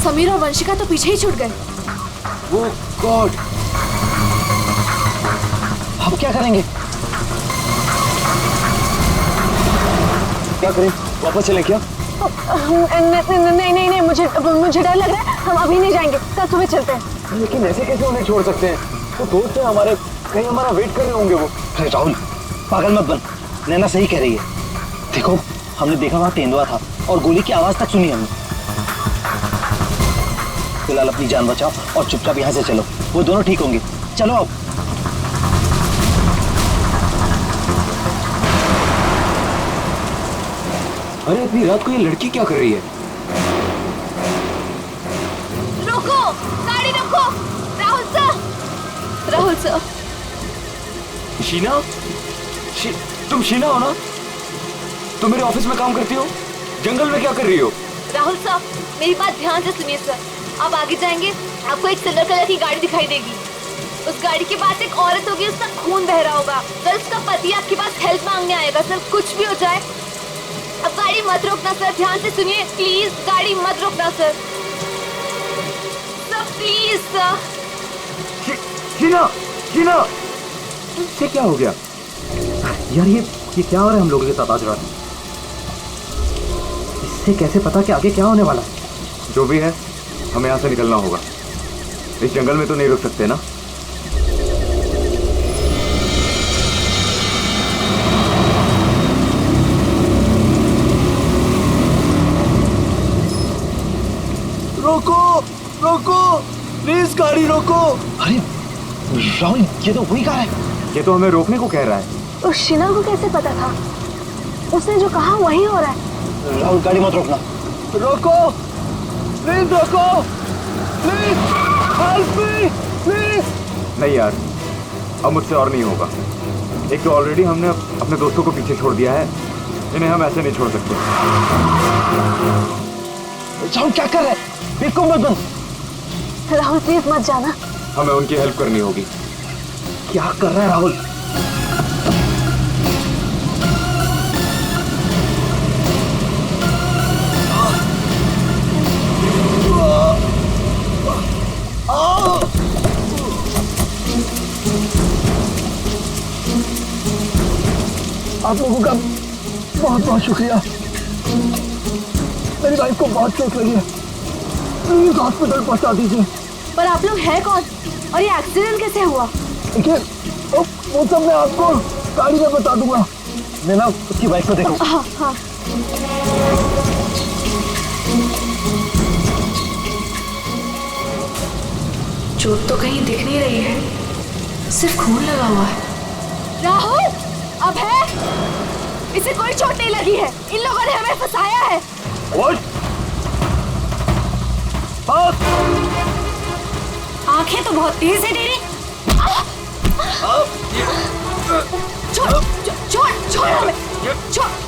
समीर और वंशिका तो पीछे ही छूट गए। वो गॉड, अब क्या करेंगे? क्या करें? वापस चलें क्या? नहीं, मुझे डर लग रहा है। हम अभी नहीं जाएंगे, कल सुबह चलते हैं। लेकिन ऐसे कैसे उन्हें छोड़ सकते हैं? तो दोस्त हैं हमारे, कहीं हमारा वेट कर रहे होंगे वो। अरे राहुल, पागल मत बन, नैना सही कह रही है। देखो, हमने देखा वहाँ तेंदुआ था और गोली की आवाज तक सुनी हमने। फिलहाल अपनी जान बचाओ और चुपचाप यहाँ से चलो, वो दोनों ठीक होंगे। चलो अब। अरे इतनी रात को ये लड़की क्या कर रही है? रोको, गाड़ी रोको। राहुल सर। शीना? तुम शीना हो ना? तुम मेरे ऑफिस में काम करती हो? जंगल में क्या कर रही हो? राहुल साहब, मेरी बात ध्यान से सुनिए सर। आप आगे जाएंगे, आपको एक सिल्वर कलर की गाड़ी दिखाई देगी। उस गाड़ी के पास एक औरत होगी, उसका खून बह रहा होगा। कल उसका पति आपके पास हेल्प मांगने आएगा। सर, कुछ भी हो जाए, अब गाड़ी मत रोकना सर। ध्यान से सुनिए प्लीज, गाड़ी मत रोकना sir. Sir please sir. Sheena, इससे क्या हो गया यार? ये क्या हो रहा है हम लोगों के साथ आज रात? इससे कैसे पता कि आगे क्या होने वाला है? जो भी है, हमें यहाँ से निकलना होगा। इस जंगल में तो नहीं रुक सकते ना। रोको प्लीज, गाड़ी रोको। अरे राहुल, ये तो वही कार है। ये तो हमें रोकने को कह रहा है। उस शीना को कैसे पता था? उसने जो कहा वही हो रहा है। राहुल, गाड़ी मत रोकना। रोको प्लीज, रोको प्लीज, हेल्प मी प्लीज। नहीं यार, अब मुझसे और नहीं होगा। एक तो ऑलरेडी हमने अपने दोस्तों को पीछे छोड़ दिया है, इन्हें हम ऐसे नहीं छोड़ सकते। राहुल क्या कर रहे हैं? बिल्कुल मत बन। राहुल प्लीज मत जाना। हमें उनकी हेल्प करनी होगी। क्या कर रहा है राहुल? आप लोगों का बहुत बहुत शुक्रिया। मेरी वाइफ को बहुत चोट लगी है, प्लीज हॉस्पिटल पहुंचा दीजिए। पर आप लोग हैं कौन और ये एक्सीडेंट कैसे हुआ? देखिए, वो सब मैं आपको गाड़ी में बता दूंगा। नैना, उसकी बाइक को देखो। हाँ। चोट तो कहीं दिख नहीं रही है, सिर्फ खून लगा हुआ है। राहुल, अब है? इसे कोई चोट नहीं लगी है। इन लोगों ने हमें फंसाया है। आंखें तो बहुत तेज है तेरी। छोड़ हमें,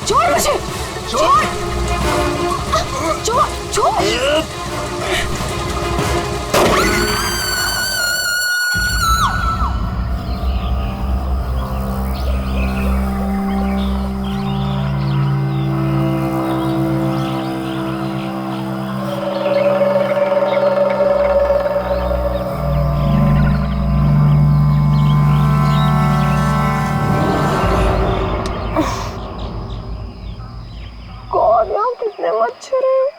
छोड़ मुझे, छोड़। कितने मच्छर हैं।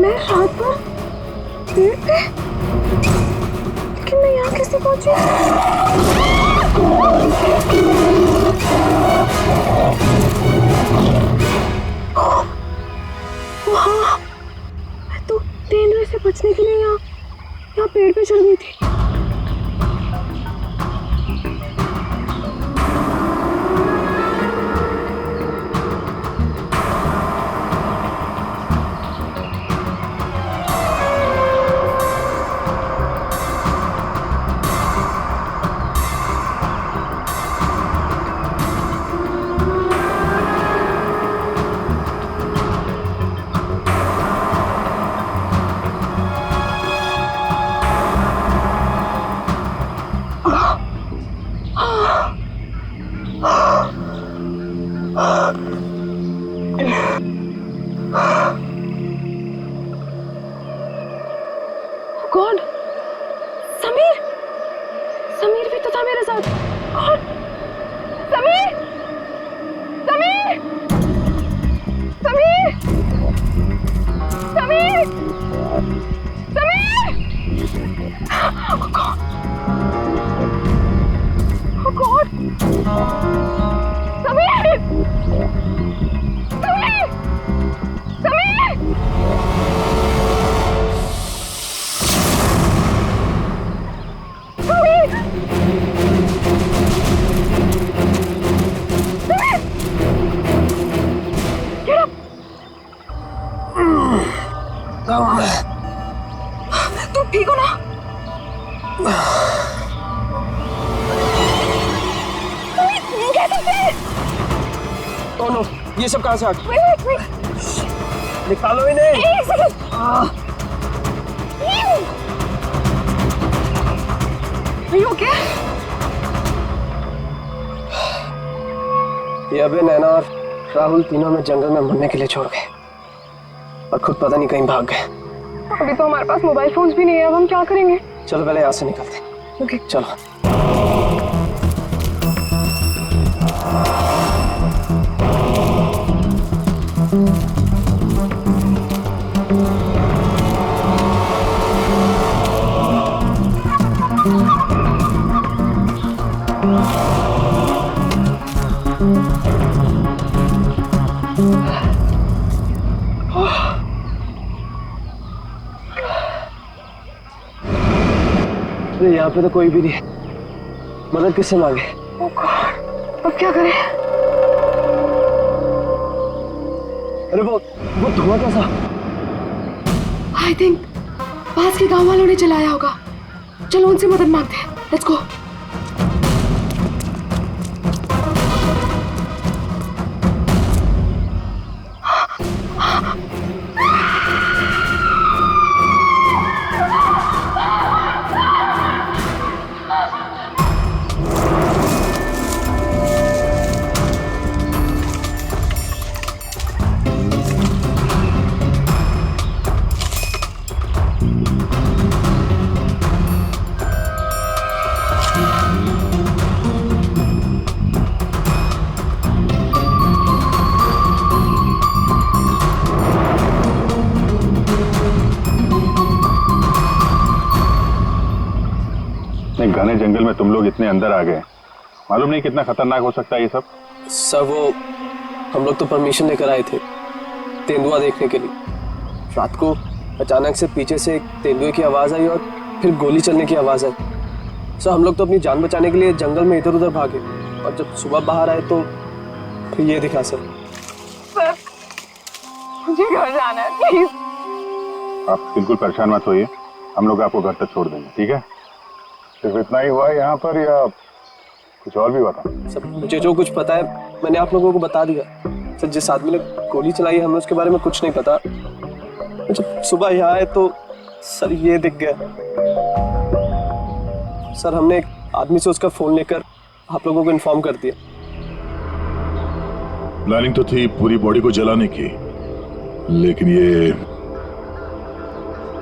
मैं रात भर पेड़ पे, लेकिन मैं यहाँ कैसे पहुंची? वहाँ मैं तो तेंदुए से बचने के लिए यहाँ पेड़ पे चढ़ गई थी। था मेरे साथ? कौन? Sameer! Sameer! Sameer! Sameer! Sameer! Oh God! Oh God! Sameer! Sameer! Sameer! तुम ठीक हो ना? ओह नो, ये सब कहाँ से आ गया? Wait. निकालो इन्हें। एक सेकंड। Are you okay? ये अबे नैना और राहुल तीनों में जंगल में मरने के लिए छोड़ गए और खुद पता नहीं कहीं भाग गए। अभी तो हमारे पास मोबाइल फोन्स भी नहीं है, अब हम क्या करेंगे? चलो पहले यहाँ से निकलते हैं। ओके चलो। अरे यहाँ पे तो कोई भी नहीं है, मदद किससे मांगे? ओह गॉड, अब क्या करें? अरे वो धुआं कैसा? आई थिंक पास के गांव वालों ने चलाया होगा। चलो उनसे मदद मांगते हैं। Let's go. घने जंगल में तुम लोग इतने अंदर आ गए, मालूम नहीं कितना खतरनाक हो सकता है ये सब। सर वो हम लोग तो परमिशन लेकर आए थे तेंदुआ देखने के लिए। रात को अचानक से पीछे से एक तेंदुए की आवाज आई और फिर गोली चलने की आवाज आई। सर हम लोग तो अपनी जान बचाने के लिए जंगल में इधर उधर भागे और जब सुबह बाहर आए तो फिर ये दिखा। सर मुझे घर जाना है, प्लीज। आप बिल्कुल परेशान मत होइए, हम लोग आपको घर तक छोड़ देंगे, ठीक है? सिर्फ इतना ही हुआ है यहाँ पर या कुछ और भी हुआ था? सर मुझे जो कुछ पता है मैंने आप लोगों को बता दिया। सर जिस आदमी ने गोली चलाई है हमें उसके बारे में कुछ नहीं पता। जब सुबह यहाँ आए तो सर ये दिख गया। सर हमने एक आदमी से उसका फोन लेकर आप लोगों को इन्फॉर्म कर दिया। प्लानिंग तो थी पूरी बॉडी को जलाने की, लेकिन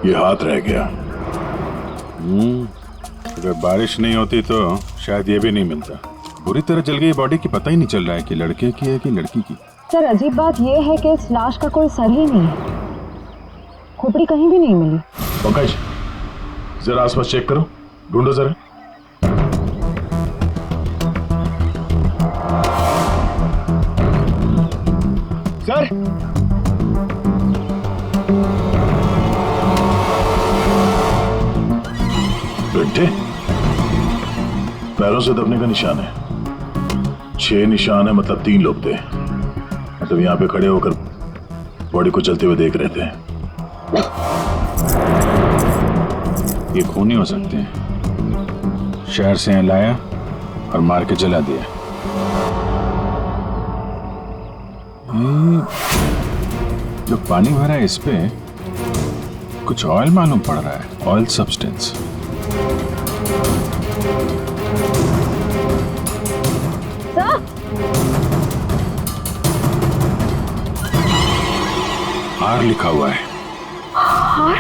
ये हाथ रह गया। अगर बारिश नहीं होती तो शायद ये भी नहीं मिलता। बुरी तरह जल गई बॉडी की, पता ही नहीं चल रहा है कि लड़के की है कि लड़की की। सर अजीब बात यह है कि इस लाश का कोई सर ही नहीं है, खोपड़ी कहीं भी नहीं मिली। पंकज जरा आसपास चेक करो, ढूंढो जरा। सर बेटे पैरों से दबने का निशान है, 6 निशान है, मतलब 3 लोग थे। मतलब यहाँ पे खड़े होकर बॉडी को चलते हुए देख रहे थे। ये खूनी हो सकते हैं, शहर से लाया और मार के जला दिया। जो पानी भरा है इस पे कुछ ऑयल मालूम पड़ रहा है, ऑयल सब्सटेंस। आर लिखा हुआ है। आर?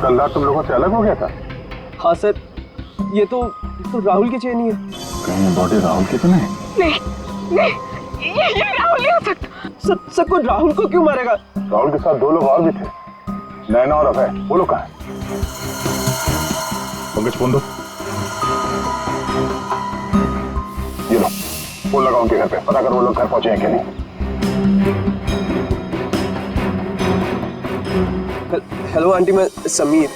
कल रात तुम लोगों से अलग हो गया था? हाँ सर, ये तो राहुल की चेन ही है। कहीं बॉडी राहुल की तो नहीं? ये राहुल नहीं हो सकता। सर को राहुल को क्यों मारेगा? राहुल के साथ 2 लोग और भी थे, नैना और अभय। वो लोग कहाँ हैं? पंकज फोन दो। ये लो, फोन लगाओ उनके घर पे, पता करो वो लोग घर पहुंचे हैं कि नहीं। हेलो आंटी, मैं समीर।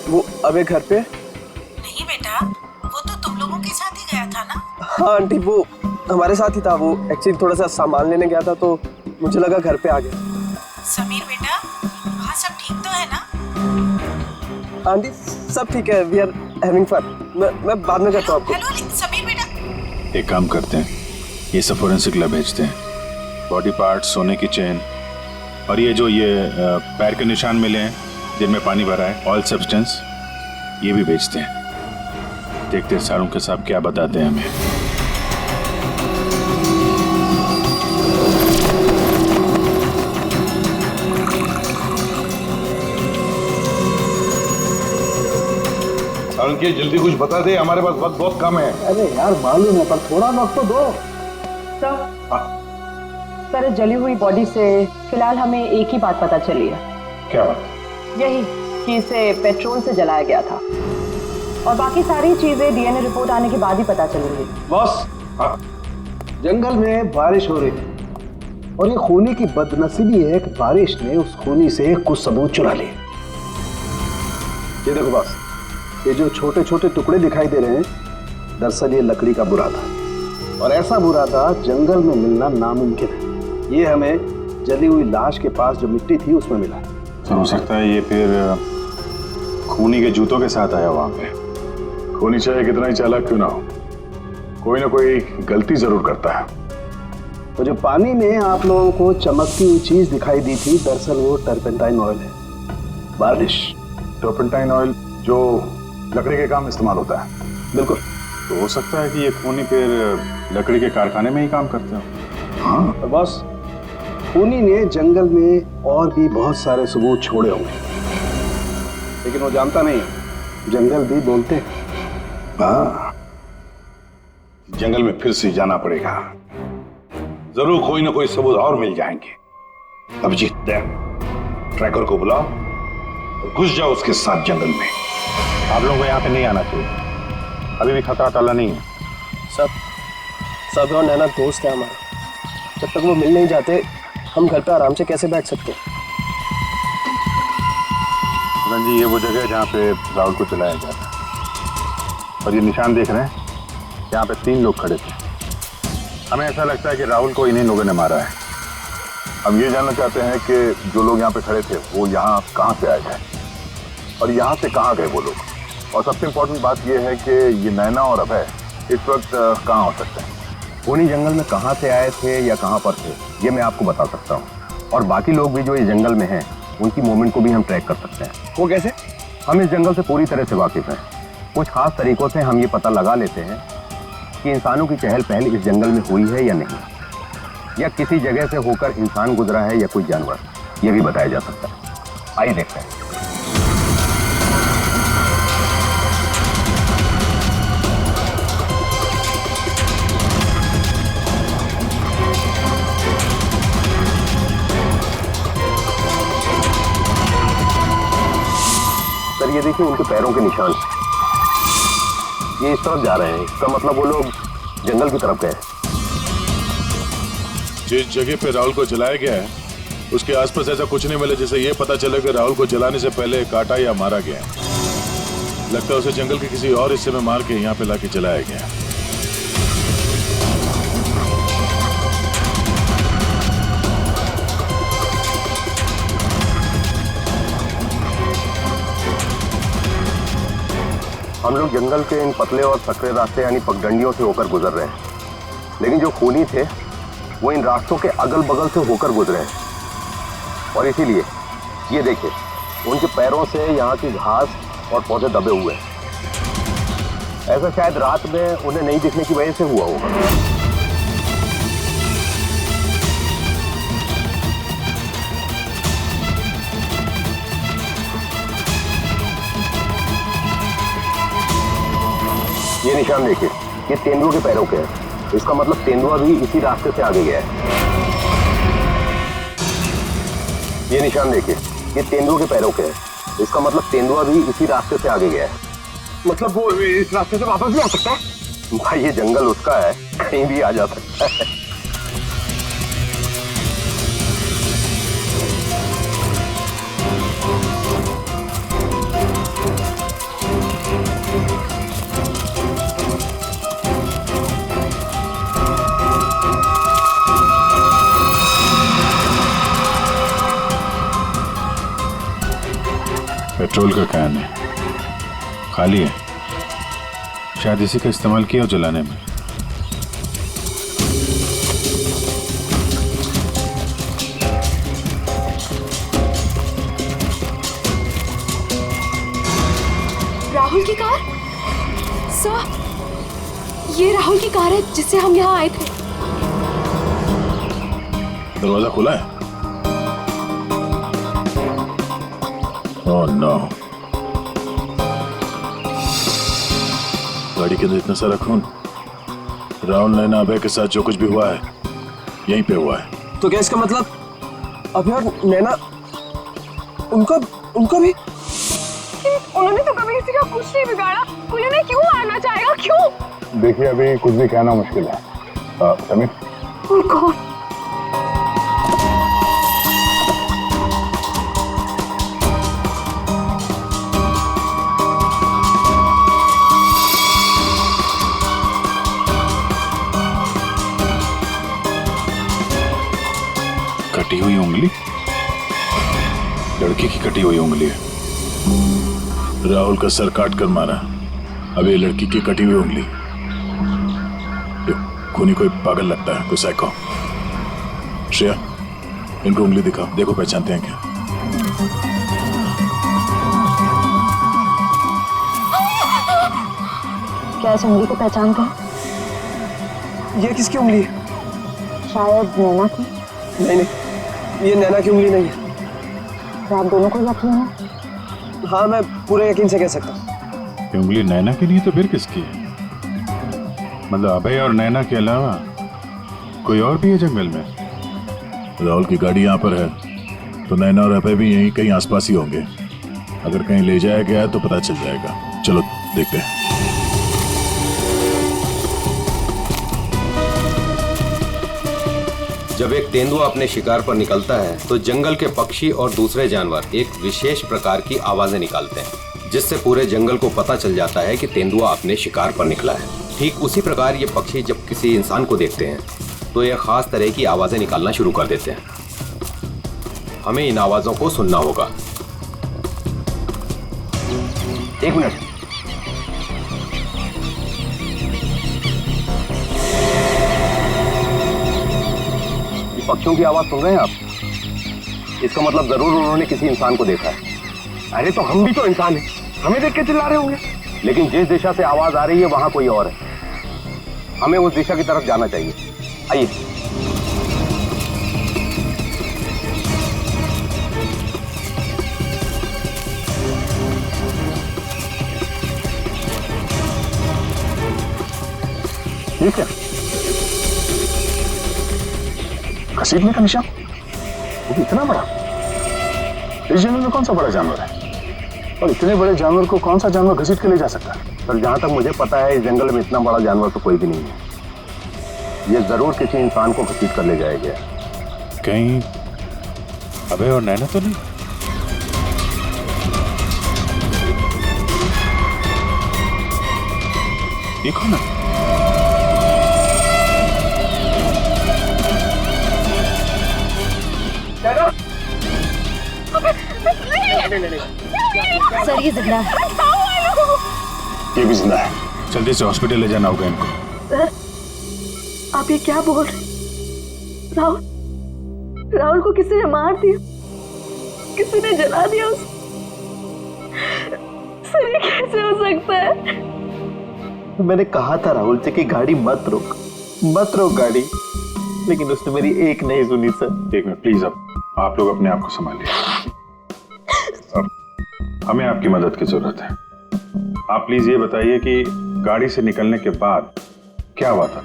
वो अबे घर पे? नहीं बेटा, वो तो तुम लोगों के साथ ही गया था ना? हाँ आंटी, वो हमारे साथ ही था। वो एक्चुअली थोड़ा सा सामान लेने गया था तो मुझे लगा घर पे आ गया। समीर बेटा, वहाँ सब ठीक तो है ना? आंटी सब ठीक है, वी आर हैविंग फन। मैं बाद में करता हूँ आपको। हेलो समीर बेटा। एक काम करते हैं, ये सब फोरेंसिक लैब भेजते हैं। बॉडी पार्ट, सोने की चेन और ये जो पैर के निशान मिले हैं जिनमें पानी भरा है, ऑयल सब्सटेंस, ये भी भेजते हैं। देखते हैं सारों के साथ क्या बताते हैं हमें। सारंगी जल्दी कुछ बता दे, हमारे पास वक्त बहुत कम है। अरे यार मालूम है, पर थोड़ा वक्त तो दो। सर, जली हुई बॉडी से फिलहाल हमें एक ही बात पता चली है। क्या बात? यही कि इसे पेट्रोल से जलाया गया था, और बाकी सारी चीजें डीएनए रिपोर्ट आने के बाद ही पता चलेंगी। बॉस, जंगल में बारिश हो रही थी और ये खूनी की बदनसीबी है कि बारिश ने उस खूनी से कुछ सबूत चुरा लिए। ये देखो बॉस, ये जो छोटे छोटे टुकड़े दिखाई दे रहे हैं, दरअसल ये लकड़ी का बुरादा, और ऐसा बुरादा जंगल में मिलना नामुमकिन है। ये हमें जली हुई लाश के पास जो मिट्टी थी उसमें मिला। तो हो सकता है ये फिर खूनी के जूतों के साथ आया वहां पे। खूनी चाहे कितना ही चालाक क्यों ना हो, कोई ना कोई गलती जरूर करता है। तो जो पानी में आप लोगों को चमकती हुई चीज दिखाई दी थी, दरअसल वो टर्पेंटाइन ऑयल है, वार्निश। टर्पेंटाइन ऑयल जो लकड़ी के काम इस्तेमाल होता है? बिल्कुल। तो हो सकता है कि ये खूनी फिर लकड़ी के कारखाने में ही काम करते हो। हाँ, तो बॉस, खूनी ने जंगल में और भी बहुत सारे सबूत छोड़े होंगे, लेकिन वो जानता नहीं है, जंगल भी बोलते हैं। हाँ, जंगल में फिर से जाना पड़ेगा, जरूर कोई ना कोई सबूत और मिल जाएंगे। अभिजीत, ट्रैकर को बुलाओ और घुस जाओ उसके साथ जंगल में। आप लोगों को यहाँ पे नहीं आना चाहिए, अभी भी खतरा टला नहीं है। सब और नैना दोस्त है हमारे, जब तक वो मिल नहीं जाते हम घर पे आराम से कैसे बैठ सकते हैं? जी, ये वो जगह है जहाँ पे राहुल को चलाया गया था, और ये निशान देख रहे हैं, यहाँ पे 3 लोग खड़े थे। हमें ऐसा लगता है कि राहुल को इन्हीं लोगों ने मारा है। हम ये जानना चाहते हैं कि जो लोग यहाँ पे खड़े थे वो यहाँ कहाँ से आए थे और यहाँ से कहाँ गए वो लोग। और सबसे इम्पोर्टेंट बात ये है कि ये नैना और अभय इस वक्त कहाँ हो सकते हैं। खूनी जंगल में कहाँ से आए थे या कहाँ पर थे, ये मैं आपको बता सकता हूँ। और बाकी लोग भी जो इस जंगल में हैं, उनकी मूवमेंट को भी हम ट्रैक कर सकते हैं। वो कैसे? हम इस जंगल से पूरी तरह से वाकिफ हैं। कुछ खास तरीकों से हम ये पता लगा लेते हैं कि इंसानों की चहल पहल इस जंगल में हुई है या नहीं, या किसी जगह से होकर इंसान गुजरा है या कोई जानवर, ये भी बताया जा सकता है। आइए देखते हैं। सर, ये देखिए उनके पैरों के निशान, ये इस तरफ जा रहे हैं। इसका मतलब वो लोग जंगल की तरफ गए। जिस जगह पे राहुल को जलाया गया है उसके आसपास ऐसा कुछ नहीं मिला जिससे ये पता चले कि राहुल को जलाने से पहले काटा या मारा गया। लगता है उसे जंगल के किसी और हिस्से में मार के यहाँ पे लाके जलाया गया। हम लोग जंगल के इन पतले और सकरे रास्ते यानी पगडंडियों से होकर गुजर रहे हैं, लेकिन जो खूनी थे वो इन रास्तों के अगल बगल से होकर गुजरे हैं। और इसीलिए ये देखिए, उनके पैरों से यहाँ की घास और पौधे दबे हुए हैं। ऐसा शायद रात में उन्हें नहीं दिखने की वजह से हुआ होगा। ये निशान देखिए, ये तेंदुआ के पैरों के है। इसका मतलब तेंदुआ भी इसी रास्ते से आगे गया है। ये निशान देखिए, ये तेंदुआ के पैरों के है। इसका मतलब तेंदुआ भी इसी रास्ते से आगे गया है। मतलब वो इस रास्ते से वापस भी आ सकता है? भाई ये जंगल उसका है, कहीं भी आ जा सकता है। पेट्रोल का कैन है, खाली है। शायद इसी का इस्तेमाल किया हो जलाने में। राहुल की कार? सर, ये राहुल की कार है जिससे हम यहाँ आए थे। दरवाजा खुला है? Oh no. गाड़ी के अंदर इतना सारा खून। राहुल नैना अभय के साथ जो कुछ भी हुआ है यहीं पे हुआ है। तो क्या इसका मतलब अभय और नैना उनका भी? उन्होंने तो कभी किसी का कुछ नहीं बिगाड़ा, कोई उन्हें क्यों मारना चाहेगा, क्यों? देखिए अभी कुछ भी कहना मुश्किल है। Sameer, Oh God. कटी हुई उंगली? लड़की की कटी हुई उंगली है। राहुल का सर काट कर मारा, अब ये लड़की की कटी हुई उंगली। खूनी कोई पागल लगता है, कोई साइको। श्रेया, इनको उंगली दिखाओ, देखो पहचानते हैं क्या। क्या इस उंगली को पहचानते हैं? ये किसकी उंगली है? शायद नैना की। नहीं, ये नैना की उंगली नहीं है। तो आप दोनों को यकीन है? हाँ, मैं पूरे यकीन से कह सकता हूँ। ये उंगली नैना की नहीं है तो फिर किसकी है? मतलब अभय और नैना के अलावा कोई और भी है जंगल में? राहुल की गाड़ी यहाँ पर है तो नैना और अभय भी यहीं कहीं आसपास ही होंगे। अगर कहीं ले जाया गया है तो पता चल जाएगा। चलो देखते हैं। जब एक तेंदुआ अपने शिकार पर निकलता है तो जंगल के पक्षी और दूसरे जानवर एक विशेष प्रकार की आवाजें निकालते हैं, जिससे पूरे जंगल को पता चल जाता है कि तेंदुआ अपने शिकार पर निकला है। ठीक उसी प्रकार ये पक्षी जब किसी इंसान को देखते हैं तो ये खास तरह की आवाजें निकालना शुरू कर देते हैं। हमें इन आवाजों को सुनना होगा। एक मिनट। पक्षियों की आवाज सुन रहे हैं आप? इसका मतलब जरूर उन्होंने किसी इंसान को देखा है। अरे तो हम भी तो इंसान हैं, हमें देख के चिल्ला रहे होंगे। लेकिन जिस दिशा से आवाज आ रही है वहां कोई और है। हमें उस दिशा की तरफ जाना चाहिए। आइए। ठीक है, घसीटने का निशान, वो भी इतना बड़ा। इस जंगल में कौन सा बड़ा जानवर है? और इतने बड़े जानवर को कौन सा जानवर घसीट के ले जा सकता है? सर, जहां तक मुझे पता है इस जंगल में इतना बड़ा जानवर तो कोई भी नहीं है। ये जरूर किसी इंसान को घसीट कर ले जाएगा। कहीं अभय और नैना तो नहीं? ये कौन है? सर ये जिंदा है। ये भी जिंदा है। जल्दी से हॉस्पिटल ले जाना होगा इनको। सर, आप ये क्या बोल रहे? राहुल को किसी ने मार दिया, किसी ने जला दिया उसे। सर ये कैसे हो सकता है? मैंने कहा था राहुल से कि गाड़ी मत रोक गाड़ी, लेकिन उसने मेरी एक नहीं सुनी सर। एक मिनट प्लीज, अब आप लोग अपने आप को संभालिए। अब हमें आपकी मदद की जरूरत है। आप प्लीज ये बताइए कि गाड़ी से निकलने के बाद क्या हुआ था?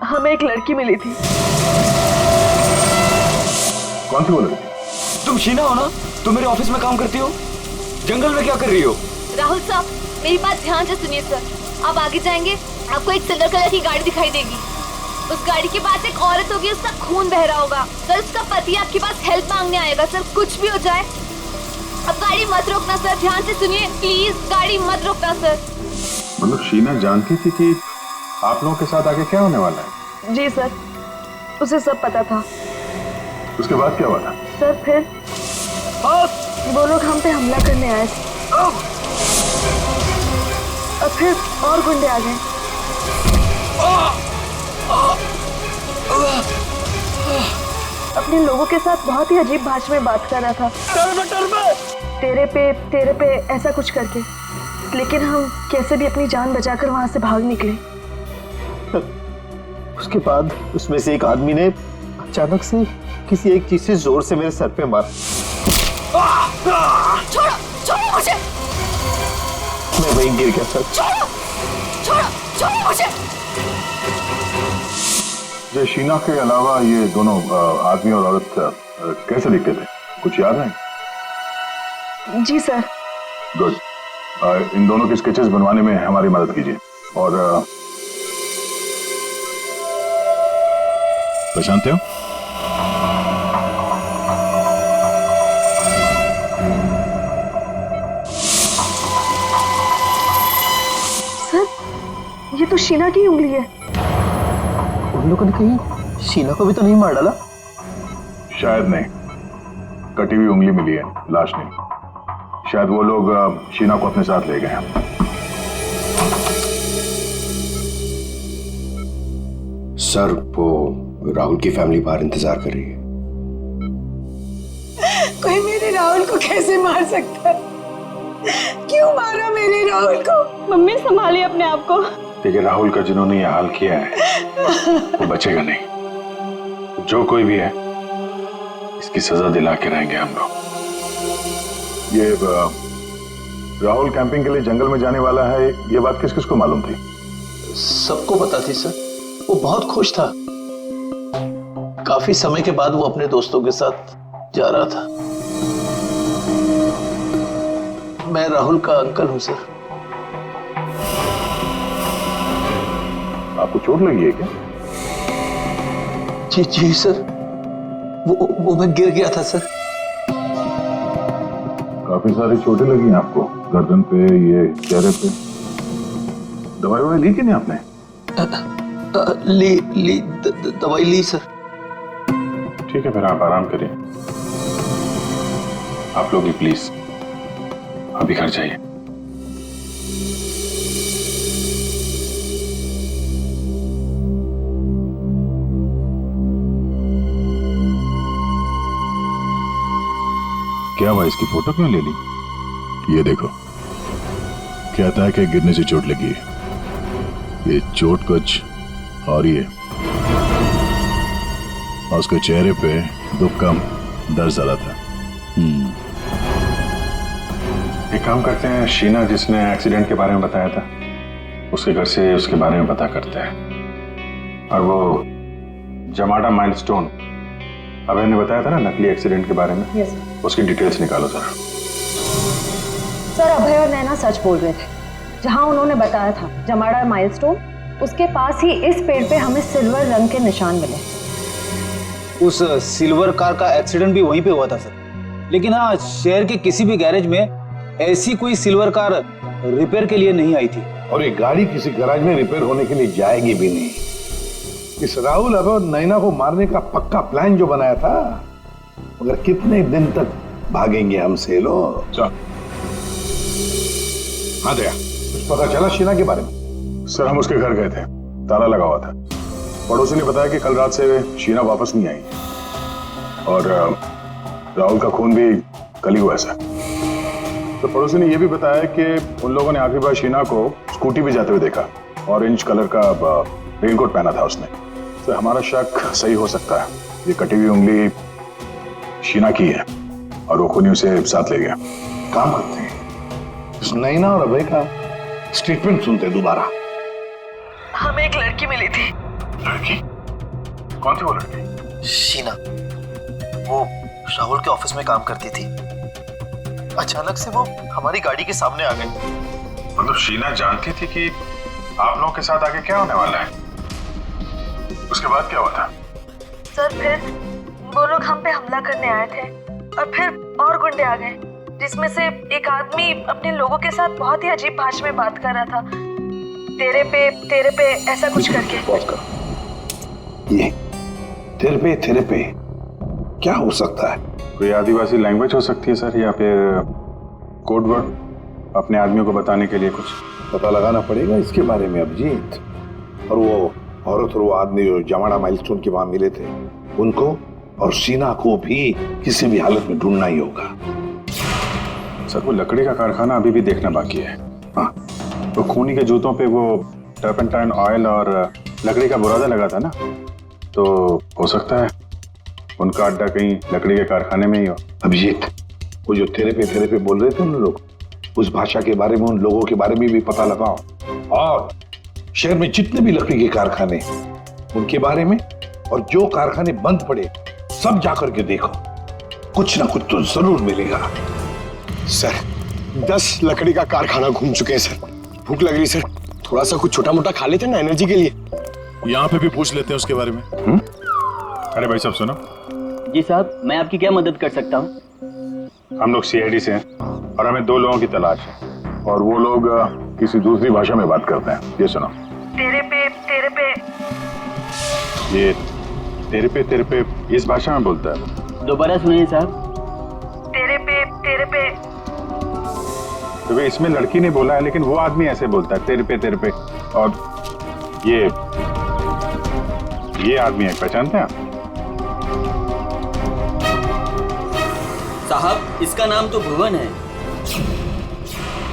हमें एक लड़की मिली थी। कौन थी वो लड़की? तुम शीना हो ना? तुम मेरे ऑफिस में काम करती हो? जंगल में क्या कर रही हो? राहुल साहब, मेरी बात ध्यान से सुनिए सर। आप आगे जाएंगे, आपको एक सिल्वर कलर की गाड़ी दिखाई देगी। उस गाड़ी के पास एक औरत होगी, उसका खून बह रहा होगा। सर, उसका पति आपके पास हेल्प मांगने आएगा। सर, कुछ भी हो जाए अब गाड़ी मत रोकना सर। ध्यान से सुनिए प्लीज, गाड़ी मत रोकना सर। मतलब शीना जानती थी कि आप लोगों के साथ आगे क्या होने वाला है? जी सर, उसे सब पता था। उसके बाद क्या हुआ था? सर फिर वो लोग हम पे हमला करने आए थे और फिर और गुंडे आ गए। अपने लोगों के साथ बहुत ही अजीब भाषा में बात कर रहा था, तेरे पे ऐसा कुछ करके। लेकिन हम कैसे भी अपनी जान बचाकर वहां से भाग निकले। उसके बाद उसमें से एक आदमी ने अचानक से किसी एक चीज से जोर से मेरे सर पे मारा। छोड़ो छोड़ो मुझे। मैं वहीं गिर गया सर। छोड़ो छोड़ो छोड़ो मुझे। ये शीना के अलावा ये दोनों आदमी और औरत कैसे दिखते थे? कुछ याद है? जी सर। गुड। इन दोनों के स्केचेस बनवाने में हमारी मदद कीजिए। और पहचानते हो? सर, ये तो शीना की उंगली है। उन लोगों ने कहीं शीना को भी तो नहीं मार डाला? शायद नहीं, कटी हुई उंगली मिली है, लाश नहीं। शायद वो लोग शीना को अपने साथ ले गए हैं। सर, वो राहुल की फैमिली बाहर इंतजार कर रही है। कोई मेरे राहुल को कैसे मार सकता है? क्यों मारा मेरे राहुल को? मम्मी संभालिए अपने आप को। देखिए, राहुल का जिन्होंने ये हाल किया है वो बचेगा नहीं। जो कोई भी है इसकी सजा दिला के रहेंगे हम लोग। ये राहुल कैंपिंग के लिए जंगल में जाने वाला है, ये बात किस किस को मालूम थी? सबको पता थी सर। वो बहुत खुश था। काफी समय के बाद वो अपने दोस्तों के साथ जा रहा था। मैं राहुल का अंकल हूं सर। आपको चोट लगी है क्या? जी जी सर, वो मैं गिर गया था सर। काफी सारी चोटें लगी हैं आपको, गर्दन पे, ये चेहरे पे। दवाई ली कि नहीं आपने? दवाई ली सर। ठीक है, फिर आप आराम करिए। आप लोग भी प्लीज अभी घर जाइए। क्या हुआ? इसकी फोटो क्यों ले ली? ये देखो, कहता है कि गिरने से चोट लगी है। ये चोट कुछ और ही है। और उसके चेहरे पे दुख कम, दर्द ज्यादा था। एक काम करते हैं, शीना जिसने एक्सीडेंट के बारे में बताया था उसके घर से उसके बारे में पता करते हैं। और वो जमाडा माइलस्टोन अभय ने बताया था ना, नकली एक्सीडेंट के बारे में। यस उसकी डिटेल्स निकालो सर। सर, अभय और नैना सच बोल रहे थे। जहां उन्होंने बताया था जमाड़ा माइलस्टोन, उसके पास ही इस पेड़ पे हमें सिल्वर रंग के निशान मिले। उस सिल्वर कार का एक्सीडेंट भी वहीं पे हुआ था सर। लेकिन हाँ, शहर के किसी भी गैरेज में ऐसी कोई सिल्वर कार रिपेयर के लिए नहीं आई थी। और ये गाड़ी किसी गैराज में रिपेयर होने के लिए जाएगी भी नहीं। इस राहुल और नैना को मारने का पक्का प्लान जो बनाया था, मगर कितने दिन तक भागेंगे हमसे लोग? हाँ दया, कुछ पता चला शीना के बारे में? सर, हम उसके घर गए थे, ताला लगा हुआ था। पड़ोसी ने बताया कि कल रात से शीना वापस नहीं आई और राहुल का खून भी कल ही हुआ सर। तो पड़ोसी ने यह भी बताया कि उन लोगों ने आखिरी बार शीना को स्कूटी पे जाते हुए देखा। ऑरेंज कलर का रेनकोट पहना था उसने। तो हमारा शक सही हो सकता है, ये कटी हुई उंगली शीना की है और वो खूनी उसे साथ ले गया। काम करते हैं इस नैना और अभय का स्टेटमेंट सुनते हैं दोबारा। हमें एक लड़की मिली थी। लड़की? कौन थी वो लड़की? शीना, वो राहुल के ऑफिस में काम करती थी। अचानक से वो हमारी गाड़ी के सामने आ गई। मतलब शीना जानती थी कि आप लोगों के साथ आगे क्या होने वाला है? उसके बाद क्या हुआ था? सर फिर वो लोग हम पे हमला करने आए थे और फिर और गुंडे आ गए, जिसमें से एक आदमी अपने लोगों के साथ बहुत ही अजीब भाषा में बात कर रहा था, तेरे पे ऐसा कुछ करके। पॉज कर। ये तेरे पे क्या हो सकता है? कोई आदिवासी लैंग्वेज हो सकती है सर, या फिर कोड वर्ड अपने आदमियों को बताने के लिए कुछ। पता लगाना पड़ेगा इसके बारे में अभिजीत। और वो औरत और वो आदमी जो जमाना माइलस्टोन के वहां मिले थे, उनको और शीना को भी किसी भी हालत में ढूंढना ही होगा। सर वो लकड़ी का कारखाना अभी भी देखना बाकी है। हाँ, तो खूनी के जूतों पे वो टर्पेंटाइन ऑयल और लकड़ी का बुरादा लगा था ना, तो हो सकता है उनका अड्डा कहीं लकड़ी के कारखाने में ही हो। अभिजीत, वो जो तेरे पे बोल रहे थे उन लोग, उस भाषा के बारे में, उन लोगों के बारे में भी पता लगाओ, और शहर में जितने भी लकड़ी के कारखाने उनके बारे में, और जो कारखाने बंद पड़े सब जाकर के देखो, कुछ ना कुछ तो जरूर मिलेगा। सर 10 लकड़ी का कारखाना घूम चुके हैं सर। भूख लग रही सर, थोड़ा सा कुछ छोटा मोटा खा लेते हैं ना एनर्जी के लिए। यहाँ पे भी पूछ लेते हैं उसके बारे में। अरे भाई साहब सुनो। जी साहब, मैं आपकी क्या मदद कर सकता हूँ? हम लोग सीआईडी से हैं और हमें 2 लोगों की तलाश है, और वो लोग किसी दूसरी भाषा में बात करते हैं। ये सुनो। तेरे पे ये तेरे पे इस भाषा में बोलता है। दोबारा सुनिए साहब। तेरे पे। तो इसमें लड़की ने बोला है, लेकिन वो आदमी ऐसे बोलता है तेरे पे। और ये आदमी है, पहचानते हैं आप? साहब इसका नाम तो भुवन है।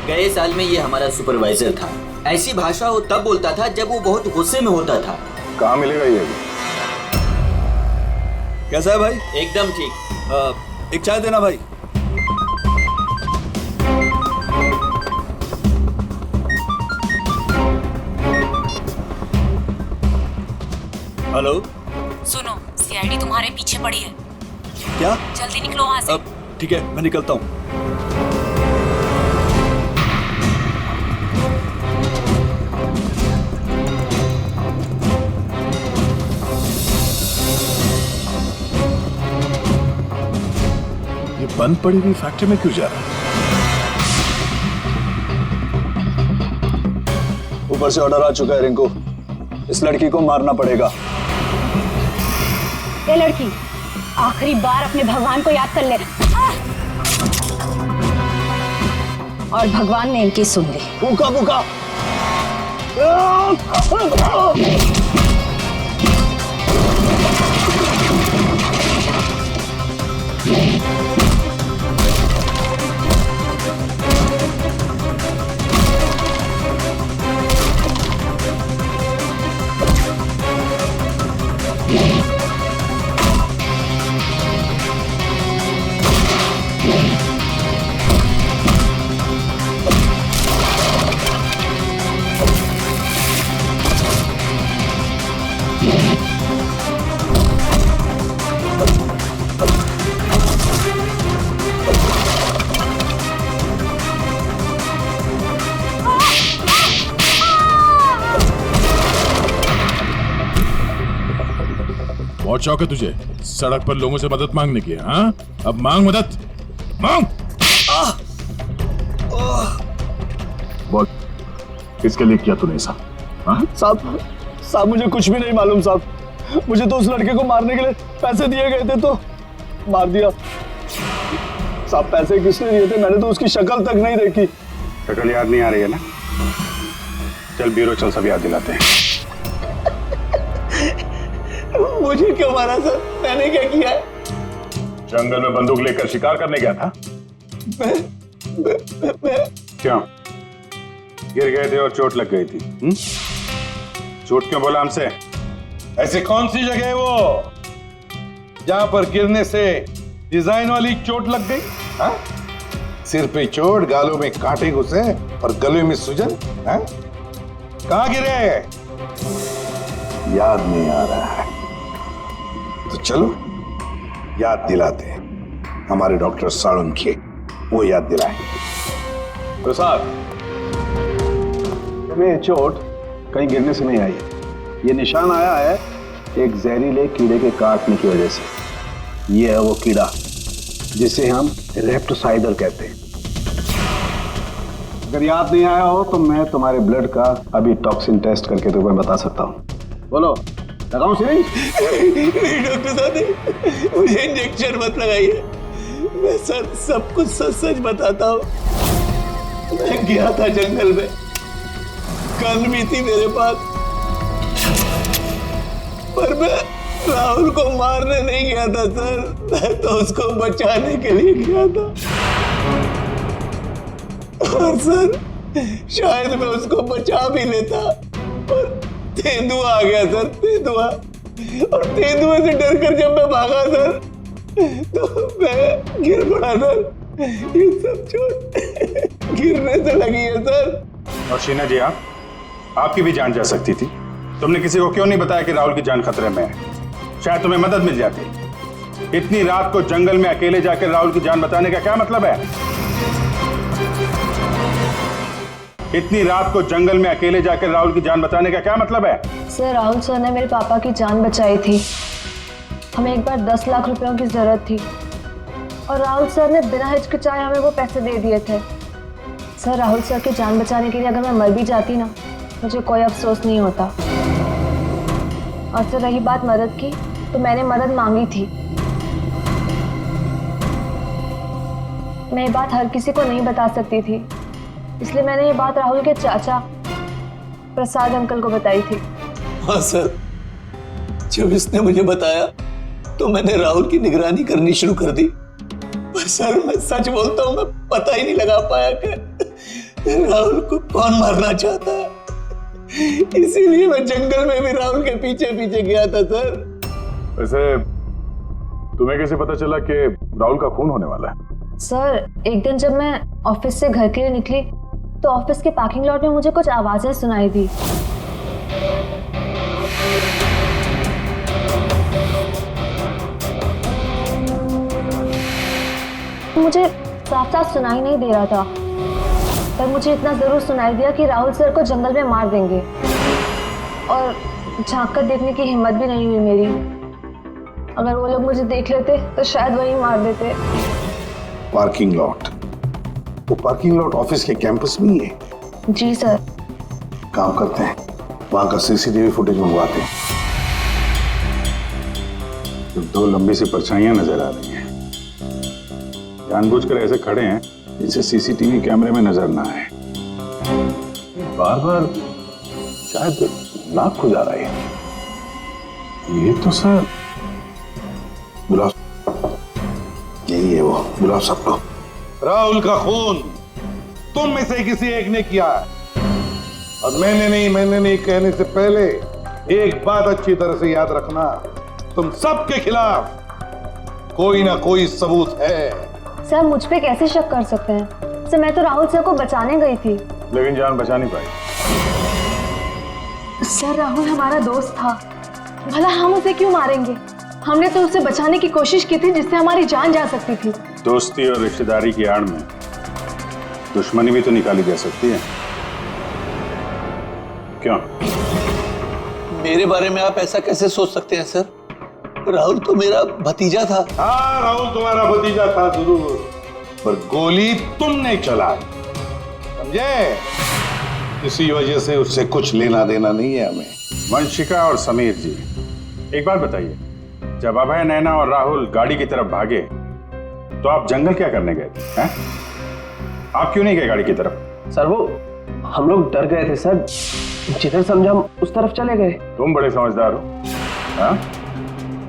गए साल में ये हमारा सुपरवाइजर था। ऐसी भाषा वो तब बोलता था जब वो बहुत गुस्से में होता था। कहाँ मिलेगा ये? कैसा है भाई? एकदम ठीक। एक चाय देना भाई। हेलो, सुनो, सीआईडी तुम्हारे पीछे पड़ी है। क्या? जल्दी निकलो वहाँ से। ठीक है, मैं निकलता हूँ। ये बंद पड़ी हुई फैक्ट्री में क्यों जा रहा है? ऊपर से ऑर्डर आ चुका है रिंकू, इस लड़की को मारना पड़ेगा। ये लड़की, आखिरी बार अपने भगवान को याद कर ले। और भगवान ने इनकी सुन ली। भूखा भूखा। बहुत शौक है तुझे सड़क पर लोगों से मदद मांगने की। हाँ, अब मांग मदद, मांग। बोल, किसके लिए किया तूने ऐसा? साहब मुझे कुछ भी नहीं मालूम साहब। मुझे तो उस लड़के को मारने के लिए पैसे दिए गए थे तो मार दिया। साहब पैसे किसने दिए थे? मैंने तो उसकी शक्ल तक नहीं देखी। शक्ल याद नहीं आ रही है ना? चल ब्यूरो चल, सब याद दिलाते हैं। मुझे क्यों मारा सर? मैंने क्या किया है? जंगल में बंदूक लेकर शिकार करने गया था। क्यों? गिर गए थे और चोट लग गई थी। झूठ क्यों बोला हमसे? ऐसे कौन सी जगह है वो जहां पर गिरने से डिजाइन वाली चोट लग गई? हाँ? सिर पे चोट, गालों में कांटे घुसे और गले में सूजन। हैं? कहाँ गिरे? याद नहीं आ रहा है तो चलो याद दिलाते हैं हमारे डॉक्टर साळुंखे, वो याद दिलाए। प्रसाद, तुम्हें चोट कहीं गिरने से नहीं आई है। ये निशान आया है एक जहरीले कीड़े के काटने की वजह से। ये है वो कीड़ा जिसे हम रेप्टोसाइडर कहते हैं। अगर याद नहीं आया हो तो मैं तुम्हारे ब्लड का अभी टॉक्सिन टेस्ट करके तुम्हें बता सकता हूँ। बोलो, लगाऊं सिरिंज? नहीं डॉक्टर साहब, मुझे इंजेक्शन मत लगाइए। मैं सर सब कुछ सच सच बताता हूँ। मैं गया था जंगल में, गन भी थी मेरे पास, पर मैं राहुल को मारने नहीं गया था सर, मैं तो उसको बचाने के लिए गया था। और सर शायद मैं उसको बचा भी लेता, और तेंदुआ आ गया सर, तेंदुआ। और तेंदुए से डरकर जब मैं भागा सर तो मैं गिर पड़ा सर। ये सब चोट गिरने से लगी है सर। और शीना जी, आपकी भी जान जा सकती थी। तुमने किसी को क्यों नहीं बताया कि राहुल की जान खतरे में है? शायद तुम्हें मदद मिल जाती। इतनी रात को जंगल में अकेले जाकर राहुल की जान बचाने का क्या मतलब है? इतनी रात को जंगल में अकेले जाकर राहुल की जान बचाने का क्या मतलब है? सर, राहुल सर ने मेरे पापा की जान बचाई थी। हमें एक बार 10 लाख रुपयों की जरूरत थी और राहुल सर ने बिना हिचकिचाए हमें वो पैसे दे दिए थे। सर, राहुल सर की जान बचाने के लिए अगर मैं मर भी जाती ना, मुझे कोई अफसोस नहीं होता। और सर, रही बात मदद की, तो मैंने मदद मांगी थी। मैं ये बात हर किसी को नहीं बता सकती थी, इसलिए मैंने ये बात राहुल के चाचा प्रसाद अंकल को बताई थी। हाँ सर, जब इसने मुझे बताया तो मैंने राहुल की निगरानी करनी शुरू कर दी। पर सर, मैं सच बोलता हूँ, मैं पता ही नहीं लगा पाया कि राहुल को कौन मारना चाहता है। इसीलिए मैं जंगल में भी राहुल के पीछे पीछे गया था सर। वैसे तुम्हें कैसे पता चला कि राहुल का खून होने वाला है? सर, एक दिन जब मैं ऑफिस से घर के लिए निकली तो ऑफिस के पार्किंग लॉट में मुझे कुछ आवाजें सुनाई दी। मुझे साफ साफ सुनाई नहीं दे रहा था, पर मुझे इतना जरूर सुनाई दिया कि राहुल सर को जंगल में मार देंगे। और झांक कर देखने की हिम्मत भी नहीं हुई मेरी। अगर वो लोग मुझे देख लेते तो शायद वही मार देते। Parking lot? वो पार्किंग लॉट ऑफिस के कैंपस में ही है? जी सर। काम करते हैं, वहां का सीसीटीवी फुटेज मंगवाते हैं। तो 2 लंबी सी परछाइयां नजर आ रही हैं। जानबूझकर ऐसे खड़े हैं जिसे सीसीटीवी कैमरे में नजर ना आए। बार बार शायद नाक खुजा रहा है। ये तो सर बुलाओ, यही है वो, बुलाओ सबको। राहुल का खून तुम में से किसी एक ने किया है, और मैंने नहीं कहने से पहले एक बात अच्छी तरह से याद रखना, तुम सबके खिलाफ कोई ना कोई सबूत है। सर, मुझ पे कैसे शक कर सकते हैं? सर, मैं तो राहुल सर को बचाने गई थी। लेकिन जान बचा नहीं पाई। सर, राहुल हमारा दोस्त था, भला हम उसे क्यों मारेंगे? हमने तो उसे बचाने की कोशिश की थी जिससे हमारी जान जा सकती थी। दोस्ती और रिश्तेदारी की आड़ में दुश्मनी भी तो निकाली जा सकती है, क्यों? मेरे बारे में आप ऐसा कैसे सोच सकते हैं सर? राहुल तो मेरा भतीजा था। हाँ, राहुल तुम्हारा भतीजा था जरूर, पर गोली तुमने चलाई, समझे? इसी वजह से उससे कुछ लेना देना नहीं है हमें। वंशिका और समीर जी, एक बात बताइए, जब अभय, नैना और राहुल गाड़ी की तरफ भागे तो आप जंगल क्या करने गए थे? हैं? आप क्यों नहीं गए गाड़ी की तरफ? सर, वो हम लोग डर गए थे सर, जिधर समझा हम उस तरफ चले गए। तुम बड़े समझदार हो। हाँ?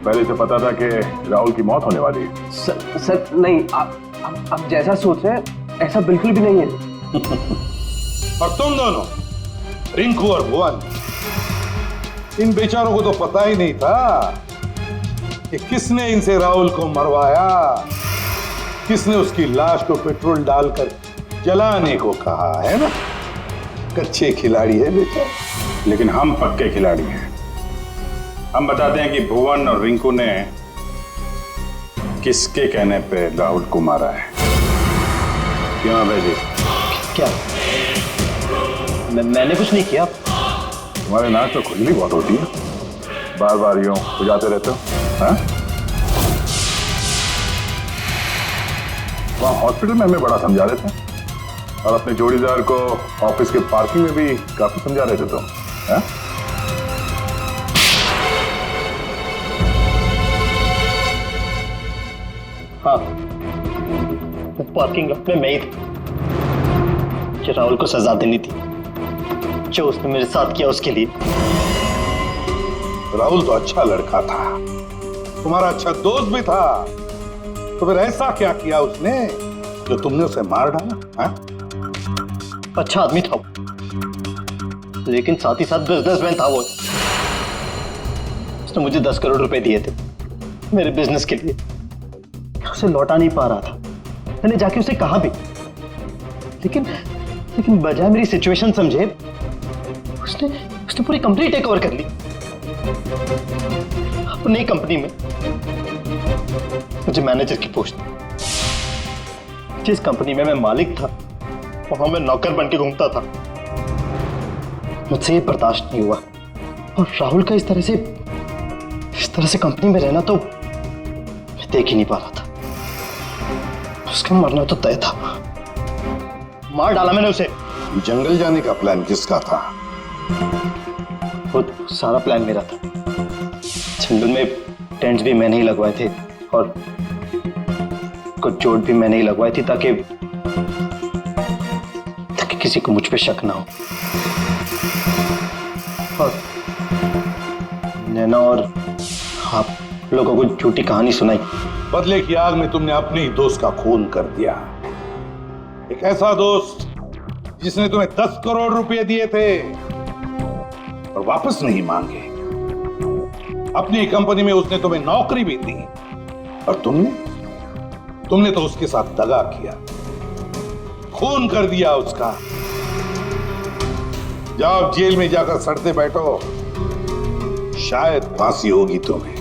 पहले से पता था कि राहुल की मौत होने वाली है। सर नहीं, आप जैसा सोच रहे हैं ऐसा बिल्कुल भी नहीं है। और तुम दोनों, रिंकू और भुवन, इन बेचारों को तो पता ही नहीं था कि किसने इनसे राहुल को मरवाया। किसने उसकी लाश को पेट्रोल डालकर जलाने को कहा है ना? कच्चे खिलाड़ी है बेटा। लेकिन हम पक्के खिलाड़ी हैं। हम बताते हैं कि भुवन और रिंकू ने किसके कहने पे राहुल को मारा है। क्यों अभय जी? क्या? मैंने कुछ नहीं किया। तुम्हारे नाक तो खुजली बहुत होती है, बार बार यूं बुझाते रहते हो। हाँ? वहाँ हॉस्पिटल में हमें बड़ा समझा रहे थे और अपने जोड़ीदार को ऑफिस के पार्किंग में भी काफी समझा रहे थे तुम। हाँ? हाँ, पार्किंग लॉट में मैं ही था कि राहुल को सजा देनी थी जो उसने मेरे साथ किया उसके लिए। राहुल तो अच्छा लड़का था, तुम्हारा अच्छा दोस्त भी था, तो फिर ऐसा क्या किया उसने जो तुमने उसे मार डाला? हाँ? अच्छा आदमी था वो, लेकिन साथ ही साथ बिजनेसमैन था वो। उसने मुझे 10 करोड़ रुपए दिए थे मेरे बिजनेस के लिए, उसे लौटा नहीं पा रहा था। मैंने जाके उसे कहा भी, लेकिन बजाय मेरी सिचुएशन समझे उसने पूरी कंपनी टेक ओवर कर ली। अपनी कंपनी में मुझे मैनेजर की पोस्ट, जिस कंपनी में मैं मालिक था वहां मैं नौकर बन के घूमता था। मुझसे ये बर्दाश्त नहीं हुआ और राहुल का इस तरह से कंपनी में रहना तो मैं देख ही नहीं पा रहा था। उसका मरना तो तय था, मार डाला मैंने उसे। जंगल जाने का प्लान किसका था? वो सारा प्लान मेरा था। जंगल में टेंट्स भी मैंने ही लगवाए थे और कुछ चोट भी मैंने ही लगवाई थी ताकि किसी को मुझ पे शक ना हो। और नैना और आप लोगों को झूठी कहानी सुनाई। बदले की आग में तुमने अपने ही दोस्त का खून कर दिया। एक ऐसा दोस्त जिसने तुम्हें 10 करोड़ रुपए दिए थे और वापस नहीं मांगे। अपनी कंपनी में उसने तुम्हें नौकरी भी दी और तुमने तो उसके साथ दगा किया, खून कर दिया उसका। जाओ जेल में जाकर सड़ते बैठो, शायद फांसी होगी तुम्हें।